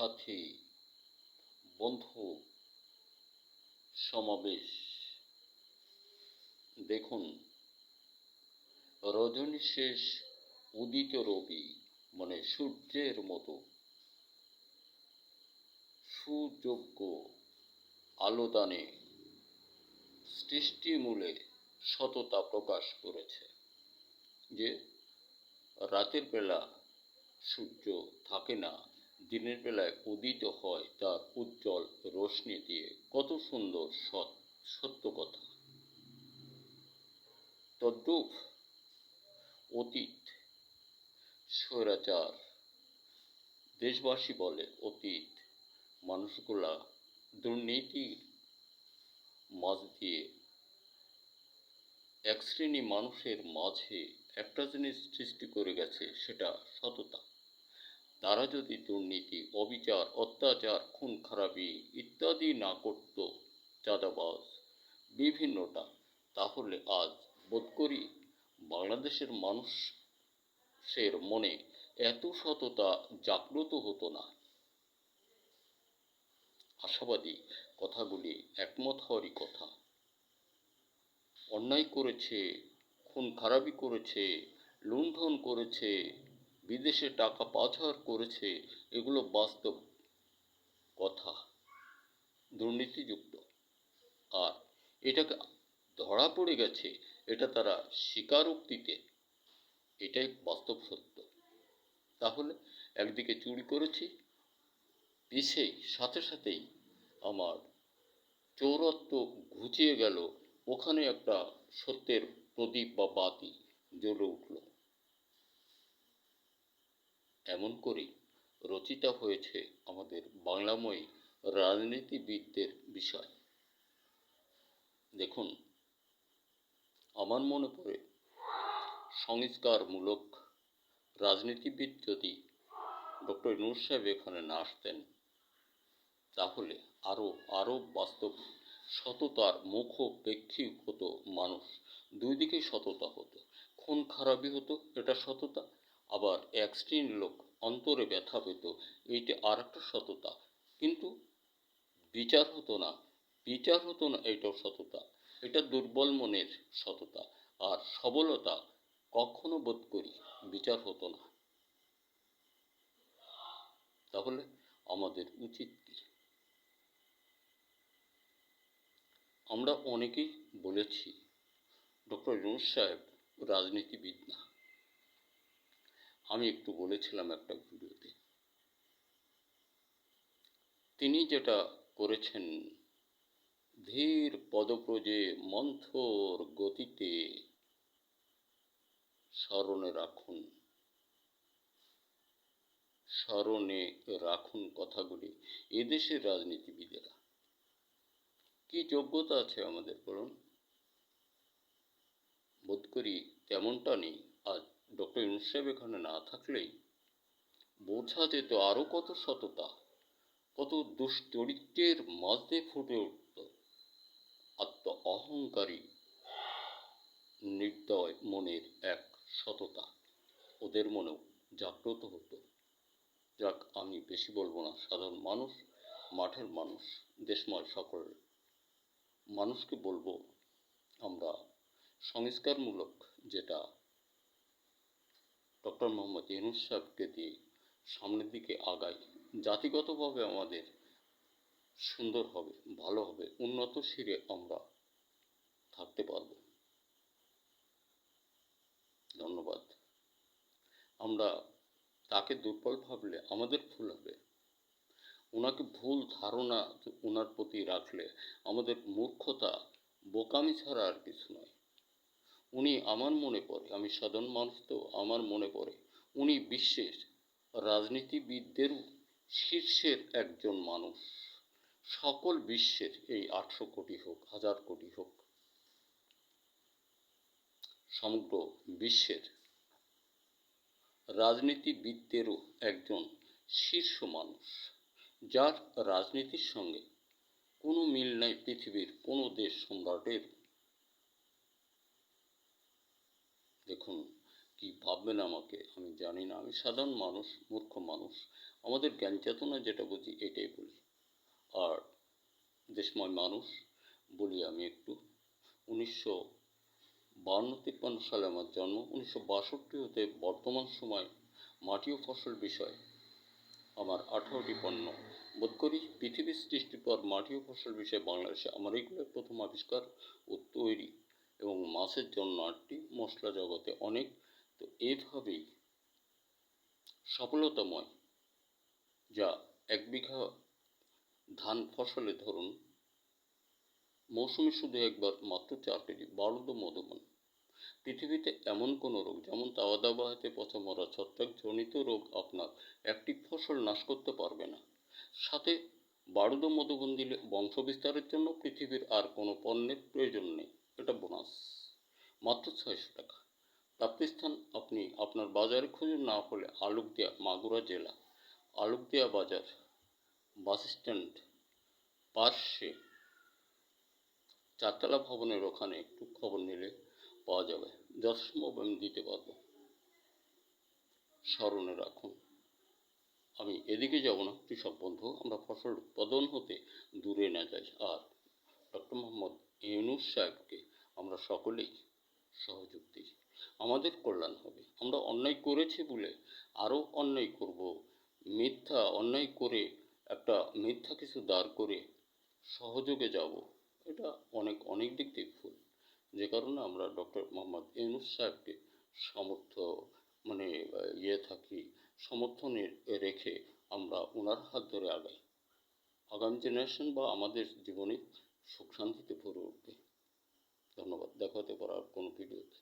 সাথী, বন্ধু সমাবেশ। দেখুন, রজনী শেষ উদিত রবি মানে সূর্যের মতো সুযোগ্য আলোদানে সৃষ্টিমূলে সততা প্রকাশ করেছে যে রাতের বেলা সূর্য থাকে না, দিনের বেলায় উদিত হয় তার উজ্জ্বল রশ্মি দিয়ে। কত সুন্দর সত্য কথা। তদ্রূপ অতীত স্বৈরাচার, দেশবাসী বলে অতীত মানুষগুলা দুর্নীতির মাঝ দিয়ে এক শ্রেণী মানুষের মাঝে একটা জিনিস সৃষ্টি করে গেছে, সেটা সততা। তারা যদি দুর্নীতি, অবিচার, অত্যাচার, খুন খারাপি ইত্যাদি না করত, চাঁদাবাজ বিভিন্নটা, তাহলে আজ বোধ করি বাংলাদেশের মানুষের মনে এত সততা জাগ্রত হতো না। আশাবাদী কথাগুলি একমত হওয়ারই কথা। অন্যায় করেছে, খুন খারাপি করেছে, লুণ্ঠন করেছে, বিদেশে টাকা পাচার করেছে, এগুলো বাস্তব কথা, দুর্নীতিযুক্ত। আর এটাকে ধরা পড়ে গেছে, এটা তারা স্বীকারোক্তিতে, এটাই বাস্তব সত্য। তাহলে একদিকে চুরি করেছি, পিছেই সাথে সাথেই আমার চৌরত্ব ঘুচিয়ে গেল, ওখানে একটা সত্যের প্রদীপ বা বাতি জ্বলে উঠল। এমন করে রচিতা হয়েছে আমাদের বাংলাময়ী রাজনীতিবিদদের বিষয়। দেখুন, আমার মনে পড়ে সংস্কারমূলক রাজনীতিবিদ যদি ডক্টর ইউনূস সাহেব এখানে না আসতেন, তাহলে আরও বাস্তব সততার মুখোপেক্ষী হতো মানুষ। দুই দিকেই সততা হতো, খুন খারাপি হতো, এটা সততা। আবার এক শ্রেণীর লোক অন্তরে ব্যথা পেত, এইটা আর একটা সততা। কিন্তু বিচার হতো না, এটাও সততা। এটা দুর্বল মনের সততা। আর সবলতা কখনো বোধ করি বিচার হতো না। তাহলে আমাদের উচিত কি? আমরা অনেকেই বলেছি ডক্টর ইউনূস সাহেব রাজনীতিবিদ না। আমি একটু বলেছিলাম একটা ভিডিওতে, তিনি যেটা করেছেন, ধীর পদব্রজে মন্থর গতিতে স্মরণে রাখুন কথাগুলি। এদেশের রাজনীতিবিদেরা কি যোগ্যতা আছে আমাদের বলুন? বোধ করি তেমনটা নেই। আজ ডক্টর ইউনূস সাহেব এখানে না থাকলেই বোঝা যেত আরও কত সততা, কত দুশ্চরিত্রের মাঝে ফুটে উঠত আত্ম অহংকারী নির্দয় মনের এক সততা, ওদের মনেও জাগ্রত হতো। যাক, আমি বেশি বলবো না। সাধারণ মানুষ, মাঠের মানুষ, দেশময় সকল মানুষকে বলবো, আমরা সংস্কারমূলক যেটা ডক্টর মোহাম্মদ ইউনূস সাহেবকে দিয়ে সামনের দিকে আগাই, জাতিগতভাবে আমাদের সুন্দর হবে, ভালো হবে, উন্নত শিরে আমরা থাকতে পারব। ধন্যবাদ। আমরা তাকে দুর্বল ভাবলে আমাদের ভুল হবে। ওনাকে ভুল ধারণা ওনার প্রতি রাখলে আমাদের মূর্খতা, বোকামি ছাড়া আর কিছু নয়। উনি আমার মনে পড়ে, আমি সাধারণ মানুষ তো, আমার মনে পড়ে উনি বিশ্বের রাজনীতিবিদদেরও শীর্ষের একজন মানুষ। সকল বিশ্বের, এই 800 কোটি হোক, 1000 কোটি হোক, সমগ্র বিশ্বের রাজনীতিবিদদেরও একজন শীর্ষ মানুষ, যার রাজনীতির সঙ্গে কোনো মিল নাই পৃথিবীর কোনো দেশ সম্রাটের। দেখুন, কি ভাববেন আমাকে আমি জানি না, আমি সাধারণ মানুষ, মূর্খ মানুষ। আমাদের জ্ঞান চেতনা যেটা বুঝি এটাই বলি। আর দেশময় মানুষ বলি আমি একটু, 1952-53 সালে আমার জন্ম। 1962 হতে বর্তমান সময় মাটি ও ফসল বিষয় আমার 18টি পণ্য। বোধ করি পৃথিবীর সৃষ্টির পর মাটি ও ফসল বিষয়ে বাংলাদেশে আমার এগুলো প্রথম আবিষ্কার ও তৈরি, এবং মাছের জন্য 8টি, মশলা জগতে অনেক। তো এইভাবেই সফলতাময়, যা 1 বিঘা ধান ফসলে ধরুন মৌসুমে শুধু একবার মাত্র 4 কেজি বারুদ মধুবন। পৃথিবীতে এমন কোনো রোগ, যেমন তাওয়া দাবা হাতে পচা মরা ছত্রাক জনিত রোগ আপনার একটি ফসল নাশ করতে পারবে না। সাথে বারুদ মধুবন দিলে বংশ বিস্তারের জন্য পৃথিবীর আর কোনো পণ্যের প্রয়োজন নেই। এটা বোনাস। মাত্র 600 টাকা। প্রাপ্তিস্থান আপনি আপনার বাজারে খুঁজুন, না হলে আলুকদিয়া, মাগুরা জেলা, আলুকদিয়া বাজার, বাস স্ট্যান্ড পার্শ্বে 4 তলা ভবনের ওখানে একটু খবর নিলে পাওয়া যাবে। যথাসম্ভব আমি দিতে পারবো। স্মরণে রাখুন, আমি এদিকে যাব না কৃষক বন্ধু, আমরা ফসল উৎপাদন হতে দূরে না যাই। আর ডক্টর মোহাম্মদ ইউনূস সাহেবকে আমরা সকলেই সহযোগ দিই, আমাদের কল্যাণ হবে। আমরা অন্যায় করেছি বলে আরও অন্যায় করব, মিথ্যা অন্যায় করে একটা মিথ্যা কিছু দাঁড় করে সহযোগে যাব, এটা অনেক অনেক দিক থেকে ভুল। যে কারণে আমরা ডক্টর মোহাম্মদ ইউনূস সাহেবকে সামর্থ্য মানে থাকি, সমর্থনে রেখে আমরা ওনার হাত ধরে আগাই। আগামী জেনারেশন বা আমাদের জীবনে সুখ শান্তিতে ভরে উঠবে। ধন্যবাদ। দেখা হতে পারে আর কোনো ভিডিওতে।